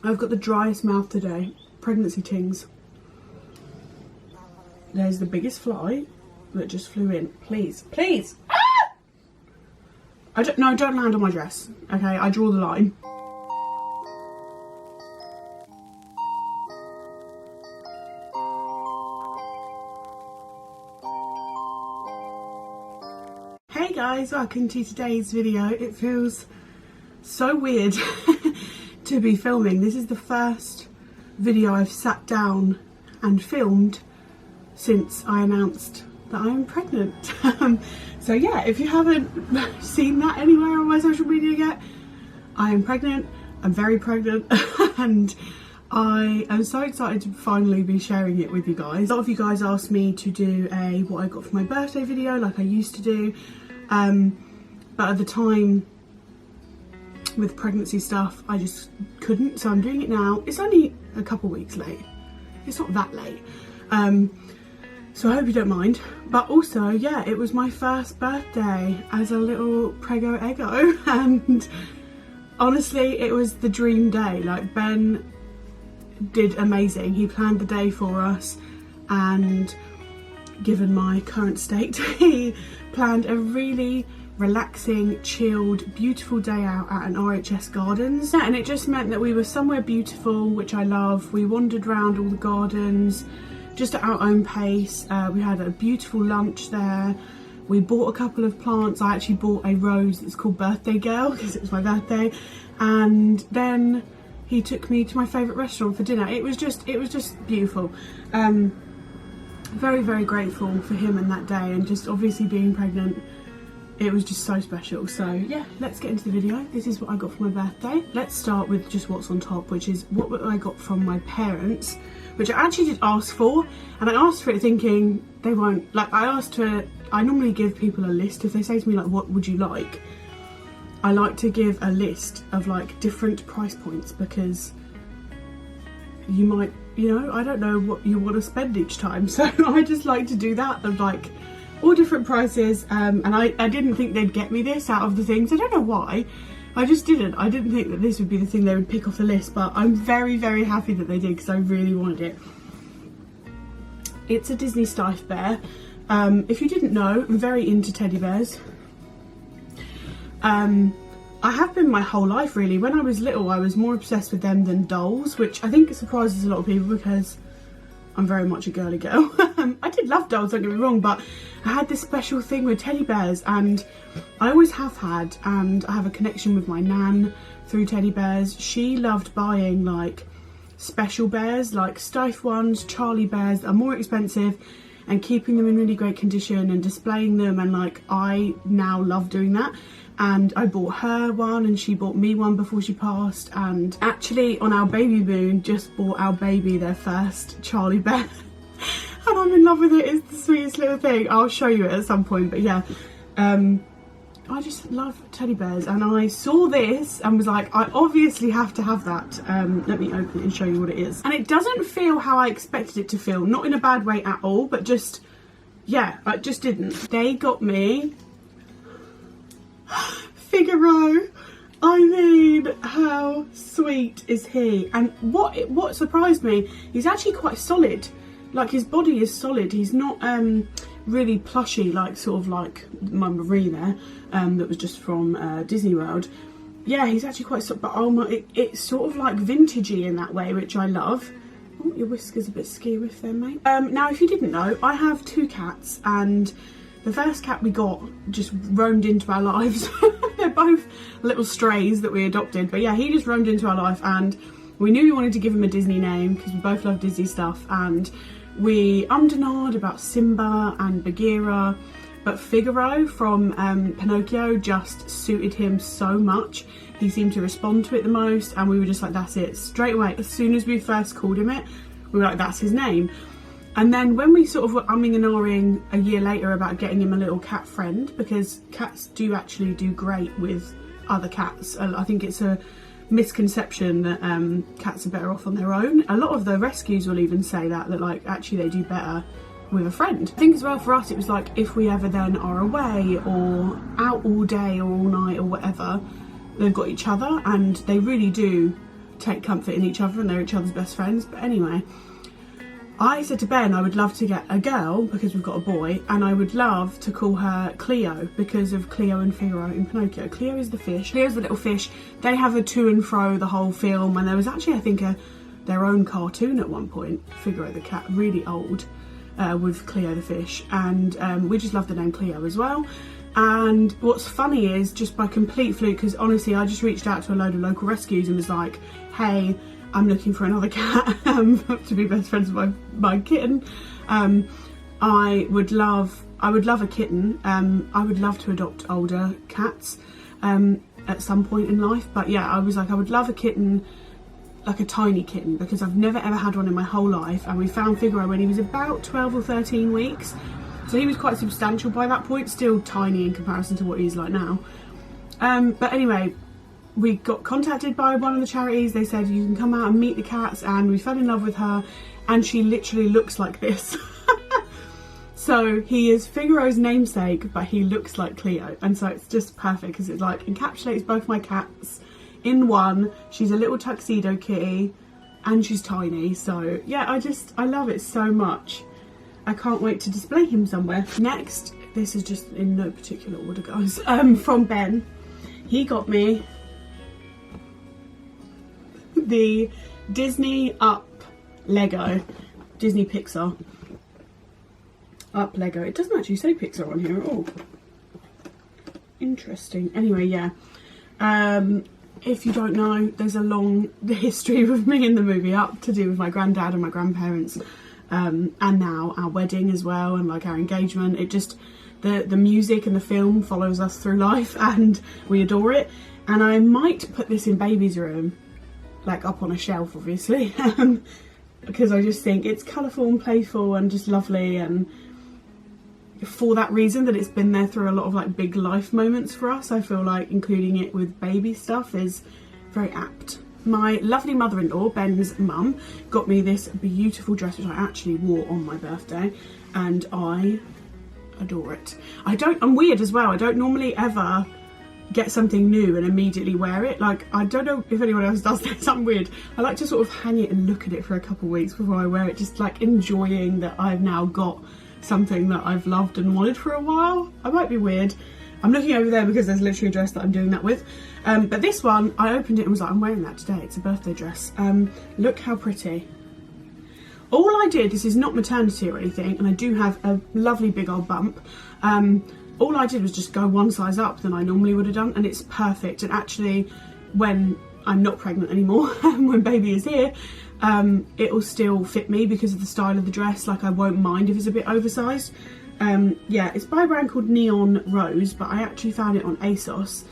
I've got the driest mouth today. Pregnancy tings. There's the biggest fly that just flew in. Please, please. Ah! Don't land on my dress. Okay, I draw the line. Hey guys, welcome to today's video. It feels so weird to be filming. This is the first video I've sat down and filmed since I announced that I'm pregnant. So yeah, if you haven't seen that anywhere on my social media yet, I am pregnant. I'm very pregnant and I am so excited to finally be sharing it with you guys. A lot of you guys asked me to do a what I got for my birthday video like I used to do, but at the time with pregnancy stuff I just couldn't, so I'm doing it now. It's only a couple weeks late, it's not that late, so I hope you don't mind. But also, yeah, it was my first birthday as a little prego eggo and honestly it was the dream day. Like, Ben did amazing. He planned the day for us, and given my current state, he planned a really relaxing, chilled, beautiful day out at an RHS Gardens. And it just meant that we were somewhere beautiful, which I love. We wandered around all the gardens just at our own pace. We had a beautiful lunch there. We bought a couple of plants. I actually bought a rose that's called Birthday Girl because it was my birthday. And then he took me to my favourite restaurant for dinner. It was just beautiful. Very, very grateful for him and that day, and just obviously being pregnant, it was just so special. So yeah, let's get into the video. This is what I got for my birthday. Let's start with just what's on top, which is what I got from my parents, which I actually did ask for, and I asked for it thinking they won't, like, I normally give people a list. If they say to me like, what would you like, I like to give a list of like different price points, because you might, you know, I don't know what you want to spend each time, so I just like to do that, of like all different prices. And I didn't think they'd get me this out of the things. I don't know why, I just didn't. I didn't think that this would be the thing they would pick off the list, but I'm very, very happy that they did, because I really wanted it. It's a Disney Steiff bear. If you didn't know, I'm very into teddy bears. I have been my whole life really. When I was little I was more obsessed with them than dolls, which I think surprises a lot of people because I'm very much a girly girl. I did love dolls, don't get me wrong, but I had this special thing with teddy bears, and I always have had, and I have a connection with my nan through teddy bears. She loved buying like special bears, like Steiff ones, Charlie bears that are more expensive, and keeping them in really great condition and displaying them, and like I now love doing that. And I bought her one and she bought me one before she passed, and actually on our baby moon just bought our baby their first Charlie bear and I'm in love with it. It's the sweetest little thing. I'll show you it at some point, but yeah, I just love teddy bears, and I saw this and was like, I obviously have to have that. Let me open it and show you what it is. And it doesn't feel how I expected it to feel, not in a bad way at all, but just, yeah, it just didn't. They got me Figaro. I mean, how sweet is he? And what surprised me, he's actually quite solid. Like, his body is solid. He's not really plushy, like sort of like my Marie there, that was just from Disney World. Yeah, he's actually quite solid, but oh my, it's sort of like vintagey in that way, which I love. Oh, your whiskers a bit skew-whiff there, mate. Now, if you didn't know, I have two cats, and the first cat we got just roamed into our lives. They're both little strays that we adopted, but yeah, he just roamed into our life, and we knew we wanted to give him a Disney name because we both love Disney stuff, and we ummed and ahed about Simba and Bagheera, but Figaro from Pinocchio just suited him so much. He seemed to respond to it the most, and we were just like, that's it. Straight away, as soon as we first called him it, we were like, that's his name. And then when we sort of were umming and ahhing a year later about getting him a little cat friend, because cats do actually do great with other cats. I think it's a misconception that cats are better off on their own. A lot of the rescues will even say that like actually they do better with a friend. I think as well for us it was like, if we ever then are away or out all day or all night or whatever, they've got each other, and they really do take comfort in each other and they're each other's best friends. But anyway, I said to Ben I would love to get a girl because we've got a boy, and I would love to call her Cleo because of Cleo and Figaro in Pinocchio. Cleo is the fish, Cleo's the little fish. They have a to and fro the whole film, and there was actually, I think, their own cartoon at one point, Figaro the cat, really old, with Cleo the fish, and we just love the name Cleo as well. And what's funny is, just by complete fluke, because honestly I just reached out to a load of local rescues and was like, hey, I'm looking for another cat to be best friends with my kitten. I would love a kitten. I would love to adopt older cats at some point in life, but yeah, I was like, I would love a kitten, like a tiny kitten, because I've never ever had one in my whole life. And we found Figaro when he was about 12 or 13 weeks, so he was quite substantial by that point, still tiny in comparison to what he's like now. But anyway, we got contacted by one of the charities. They said you can come out and meet the cats, and we fell in love with her, and she literally looks like this. So he is Figaro's namesake, but he looks like Cleo, and so it's just perfect because it like encapsulates both my cats in one. She's a little tuxedo kitty and she's tiny, so yeah, I love it so much. I can't wait to display him somewhere. Next, this is just in no particular order, guys, from Ben. He got me the Disney Up Lego, Disney Pixar Up Lego. It doesn't actually say Pixar on here at all. Interesting. Anyway, yeah. If you don't know, there's a long history with me in the movie Up to do with my granddad and my grandparents, and now our wedding as well, and like our engagement. It just, the music and the film follows us through life, and we adore it. And I might put this in baby's room, like up on a shelf, obviously, because I just think it's colourful and playful and just lovely, and for that reason that it's been there through a lot of like big life moments for us, I feel like including it with baby stuff is very apt. My lovely mother-in-law, Ben's mum, got me this beautiful dress which I actually wore on my birthday, and I adore it. I'm weird as well, I don't normally ever get something new and immediately wear it. Like, I don't know if anyone else does this, I'm weird. I like to sort of hang it and look at it for a couple of weeks before I wear it, just like enjoying that I've now got something that I've loved and wanted for a while. I might be weird. I'm looking over there because there's literally a dress that I'm doing that with. But this one, I opened it and was like, I'm wearing that today. It's a birthday dress. Look how pretty. All I did, this is not maternity or anything, and I do have a lovely big old bump. All I did was just go one size up than I normally would have done, and it's perfect. And actually, when I'm not pregnant anymore, when baby is here, it will still fit me because of the style of the dress. Like, I won't mind if it's a bit oversized. Yeah, it's by a brand called Neon Rose, but I actually found it on ASOS,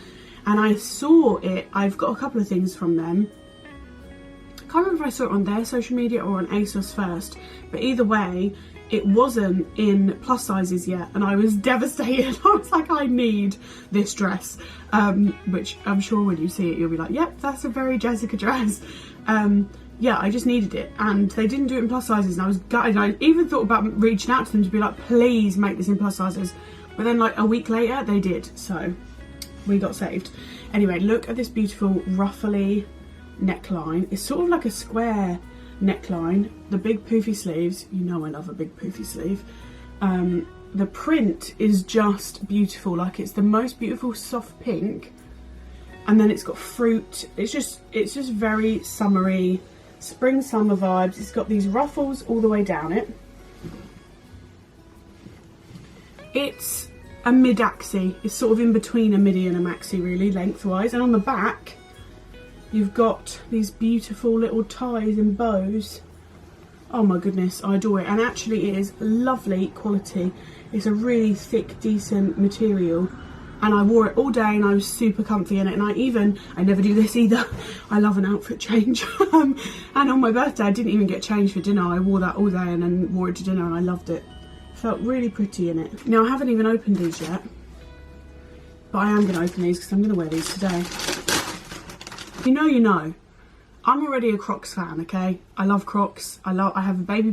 and I saw it, I've got a couple of things from them. I can't remember if I saw it on their social media or on ASOS first, but either way, it wasn't in plus sizes yet, and I was devastated. I was like, I need this dress, which I'm sure when you see it you'll be like, yep, that's a very Jessica dress. Yeah, I just needed it, and they didn't do it in plus sizes, and I was gutted. I even thought about reaching out to them to be like, please make this in plus sizes, but then like a week later they did, so we got saved. Anyway, look at this beautiful ruffly neckline. It's sort of like a square neckline, the big poofy sleeves, you know I love a big poofy sleeve. The print is just beautiful, like it's the most beautiful soft pink, and then it's got fruit. It's just very summery, spring summer vibes. It's got these ruffles all the way down it. It's a mid-axie. It's sort of in between a midi and a maxi really, lengthwise, and on the back you've got these beautiful little ties and bows. Oh my goodness, I adore it. And actually it is lovely quality. It's a really thick, decent material, and I wore it all day and I was super comfy in it. And I never do this either, I love an outfit change. And on my birthday I didn't even get changed for dinner. I wore that all day and then wore it to dinner, and I loved it. Felt really pretty in it. Now I haven't even opened these yet, but I am going to open these because I'm going to wear these today. You know, I'm already a Crocs fan, okay? I love Crocs. I have a baby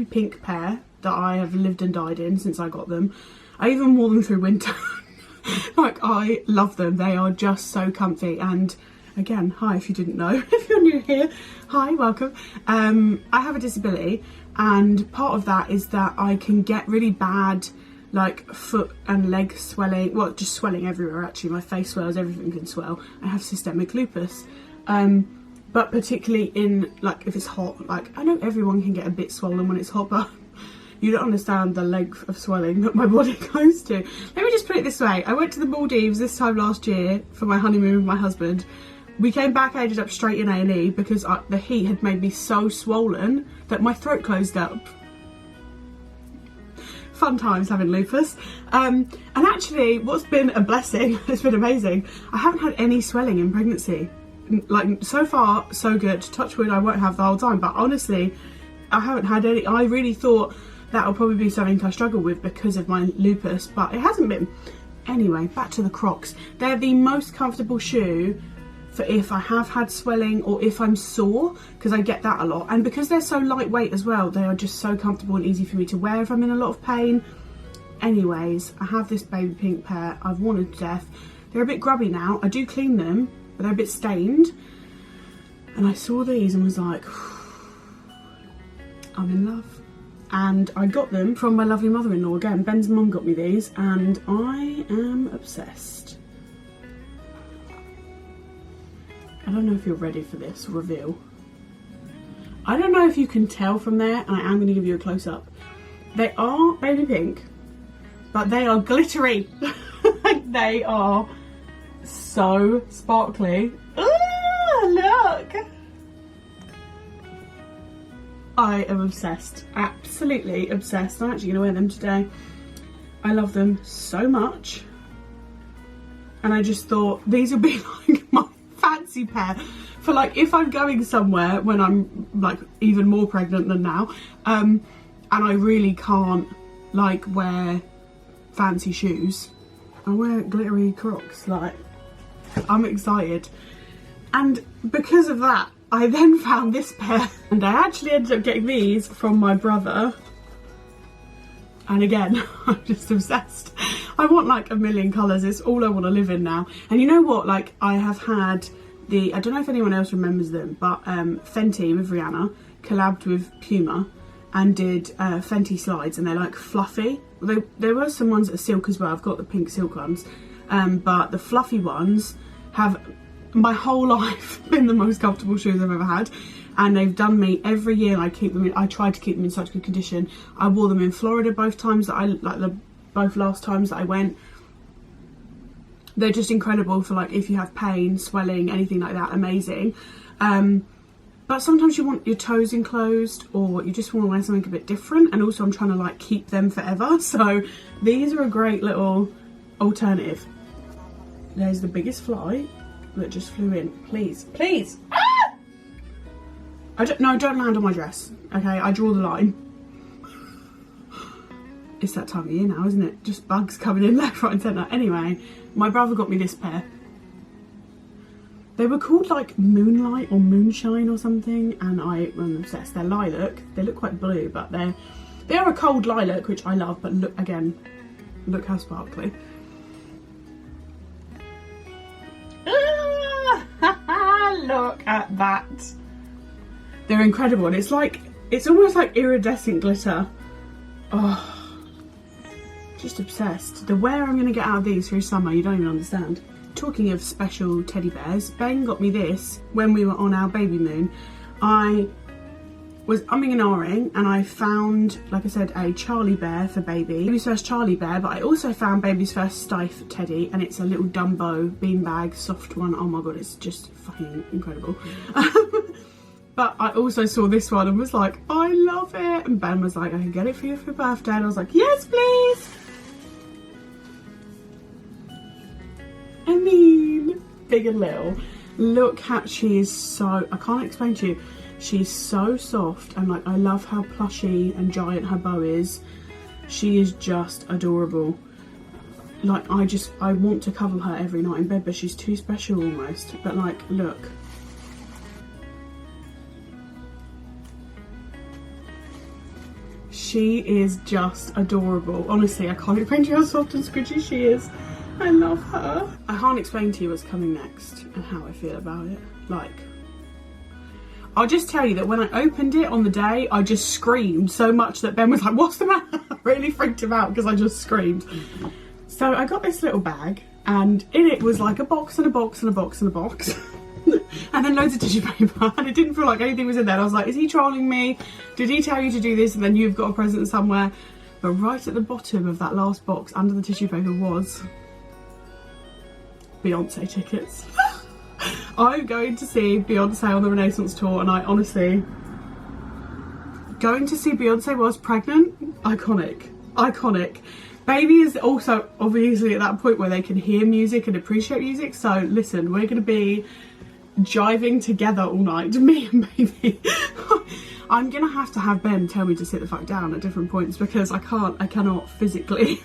pink pair that I have lived and died in since I got them. I even wore them through winter. Like, I love them. They are just so comfy, and again, hi if you didn't know, if you're new here, hi, welcome. I have a disability, and part of that is that I can get really bad like foot and leg swelling, well, just swelling everywhere actually. My face swells, everything can swell. I have systemic lupus. But particularly in, like, if it's hot, like, I know everyone can get a bit swollen when it's hot, but you don't understand the length of swelling that my body goes to. Let me just put it this way. I went to the Maldives this time last year for my honeymoon with my husband. We came back, I ended up straight in A&E because the heat had made me so swollen that my throat closed up. Fun times having lupus. And actually, what's been a blessing, it's been amazing, I haven't had any swelling in pregnancy. Like, so far so good. Touch wood, I won't have the whole time, but honestly I haven't had any. I really thought that'll probably be something I struggle with because of my lupus, but it hasn't been. Anyway, back to the Crocs. They're the most comfortable shoe for if I have had swelling or if I'm sore, because I get that a lot, and because they're so lightweight as well, they are just so comfortable and easy for me to wear if I'm in a lot of pain. Anyways, I have this baby pink pair I've worn to death. They're a bit grubby now. I do clean them, but they're a bit stained, and I saw these and was like, I'm in love. And I got them from my lovely mother-in-law. Again, Ben's mum got me these, and I am obsessed. I don't know if you're ready for this reveal. I don't know if you can tell from there, and I am going to give you a close-up. They are baby pink, but they are glittery. They are so sparkly. Ooh, look! I am obsessed, absolutely obsessed. I'm actually going to wear them today. I love them so much, and I just thought these would be like my fancy pair for, like, if I'm going somewhere when I'm like even more pregnant than now, and I really can't like wear fancy shoes. I wear glittery Crocs. Like, I'm excited. And because of that, I then found this pair, and I actually ended up getting these from my brother. And again, I'm just obsessed. I want like a million colours. It's all I want to live in now. And you know what? Like, I have had I don't know if anyone else remembers them, but Fenty with Rihanna collabed with Puma and did Fenty slides, and they're like fluffy. There were some ones that are silk as well. I've got the pink silk ones, but the fluffy ones have my whole life been the most comfortable shoes I've ever had, and they've done me every year. I keep them in, I try to keep them in such good condition. I wore them in Florida both times that both last times that I went. They're just incredible for, like, if you have pain, swelling, anything like that. Amazing. But sometimes you want your toes enclosed, or you just want to wear something a bit different, and also I'm trying to like keep them forever, so these are a great little alternative. There's the biggest fly that just flew in. Please, please! Ah! Don't land on my dress, okay? I draw the line. It's that time of year now, isn't it? Just bugs coming in left, right and centre. Anyway, my brother got me this pair. They were called like Moonlight or Moonshine or something, and I'm obsessed. They're lilac. They look quite blue, but they are a cold lilac, which I love. But look again, look how sparkly. Look at that. They're incredible, and it's almost like iridescent glitter. Oh. Just obsessed. The wear I'm going to get out of these through summer, you don't even understand. Talking of special teddy bears, Ben got me this when we were on our baby moon. I was umming and ahhing, and I found, like I said, a Charlie bear for baby. Baby's first Charlie bear, but I also found baby's first Stife teddy, and it's a little Dumbo beanbag, soft one. Oh my god, it's just fucking incredible. But I also saw this one and was like, I love it. And Ben was like, I can get it for you for your birthday. And I was like, yes, please. I mean, big and little. Look how she is so, I can't explain to you. She's so soft, and like, I love how plushy and giant her bow is. She is just adorable. Like, I want to cuddle her every night in bed, but she's too special almost. But like, look. She is just adorable. Honestly, I can't explain to you how soft and squidgy she is. I love her. I can't explain to you what's coming next and how I feel about it. Like, I'll just tell you that when I opened it on the day, I just screamed so much that Ben was like, what's the matter? I really freaked him out because I just screamed. So I got this little bag, and in it was like a box and a box and a box and a box. And then loads of tissue paper, and it didn't feel like anything was in there. And I was like, is he trolling me? Did he tell you to do this and then you've got a present somewhere? But right at the bottom of that last box, under the tissue paper, was Beyonce tickets. I'm going to see Beyonce on the Renaissance tour, and I honestly, going to see Beyonce whilst pregnant, iconic, iconic. Baby is also obviously at that point where they can hear music and appreciate music. So listen, we're going to be jiving together all night, me and baby. I'm going to have Ben tell me to sit the fuck down at different points because I cannot physically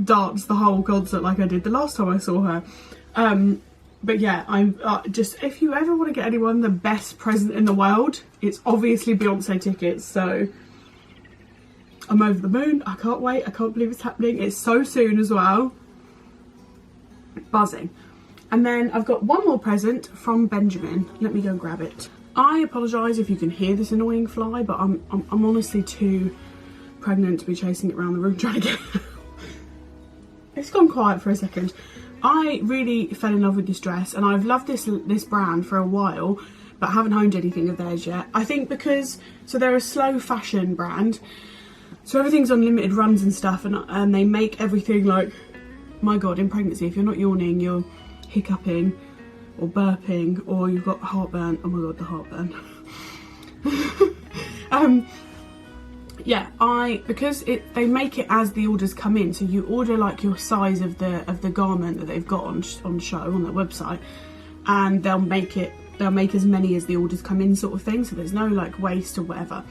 dance the whole concert like I did the last time I saw her. But yeah, I'm just, if you ever want to get anyone the best present in the world, it's obviously Beyonce tickets. So I'm over the moon. I can't wait. I can't believe it's happening. It's so soon as well. Buzzing. And then I've got one more present from Benjamin. Let me go and grab it. I apologise if you can hear this annoying fly, but I'm honestly too pregnant to be chasing it around the room trying to get it out. It's gone quiet for a second. I really fell in love with this dress, and I've loved this brand for a while, but haven't owned anything of theirs yet. I think because, so they're a slow fashion brand, so everything's on limited runs and stuff, and they make everything like, my god, in pregnancy, if you're not yawning, you're hiccuping or burping, or you've got heartburn. Oh my god, the heartburn. Yeah, because they make it as the orders come in, so you order like your size of the garment that they've got on show on their website, and they'll make as many as the orders come in, sort of thing. So there's no like waste or whatever.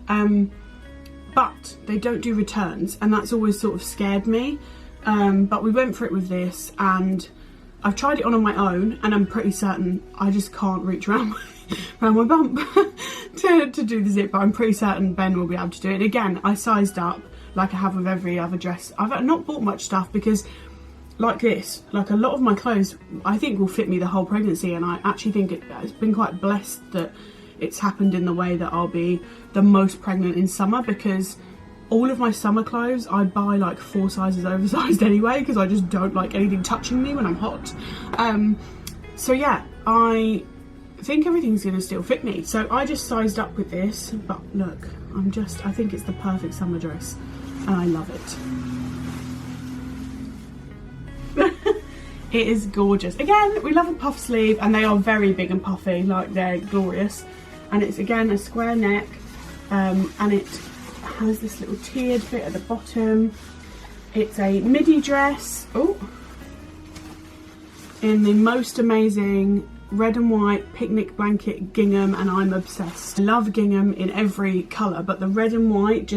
But they don't do returns, and that's always sort of scared me. But we went for it with this, and I've tried it on my own, and I'm pretty certain I just can't reach around my bump to do the zip, but I'm pretty certain Ben will be able to do it. And again, I sized up like I have with every other dress. I've not bought much stuff because like this, like a lot of my clothes I think will fit me the whole pregnancy, and I actually think it's been quite blessed that it's happened in the way that I'll be the most pregnant in summer, because all of my summer clothes I buy like 4 sizes oversized anyway, because I just don't like anything touching me when I'm hot. So yeah, I think everything's gonna still fit me, so I just sized up with this. But look, I think it's the perfect summer dress, and I love it. It is gorgeous. Again, we love a puff sleeve, and they are very big and puffy, like they're glorious. And it's again a square neck, and it has this little tiered bit at the bottom. It's a midi dress, in the most amazing red and white picnic blanket gingham, and I'm obsessed. I love gingham in every colour, but the red and white,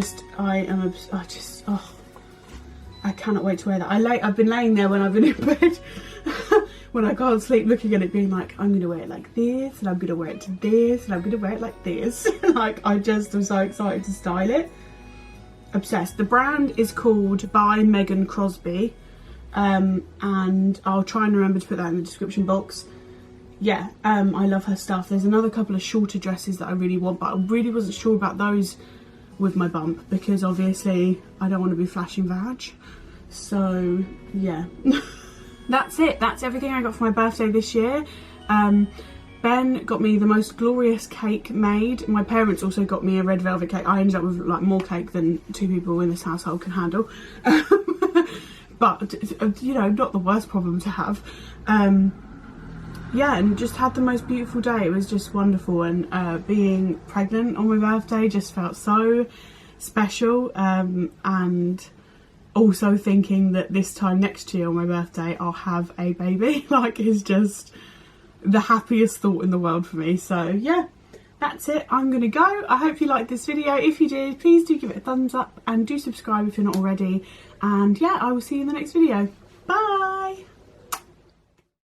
I cannot wait to wear that. I've been laying there when I've been in bed when I can't sleep, looking at it, being like, I'm going to wear it like this, and I'm going to wear it to this, and I'm going to wear it like this. Like, I just am so excited to style it. Obsessed. The brand is called by Megan Crosby, and I'll try and remember to put that in the description box. Yeah, I love her stuff. There's another couple of shorter dresses that I really want, but I really wasn't sure about those with my bump, because obviously I don't want to be flashing vag. So yeah. That's it. That's everything I got for my birthday this year. Ben got me the most glorious cake made. My parents also got me a red velvet cake. I ended up with like more cake than 2 people in this household can handle. But you know, not the worst problem to have. Yeah, and just had the most beautiful day. It was just wonderful, and being pregnant on my birthday just felt so special, and also thinking that this time next year on my birthday I'll have a baby, like, is just the happiest thought in the world for me. So yeah, that's it. I'm gonna go. I hope you liked this video. If you did, please do give it a thumbs up, and do subscribe if you're not already, and yeah, I will see you in the next video. Bye.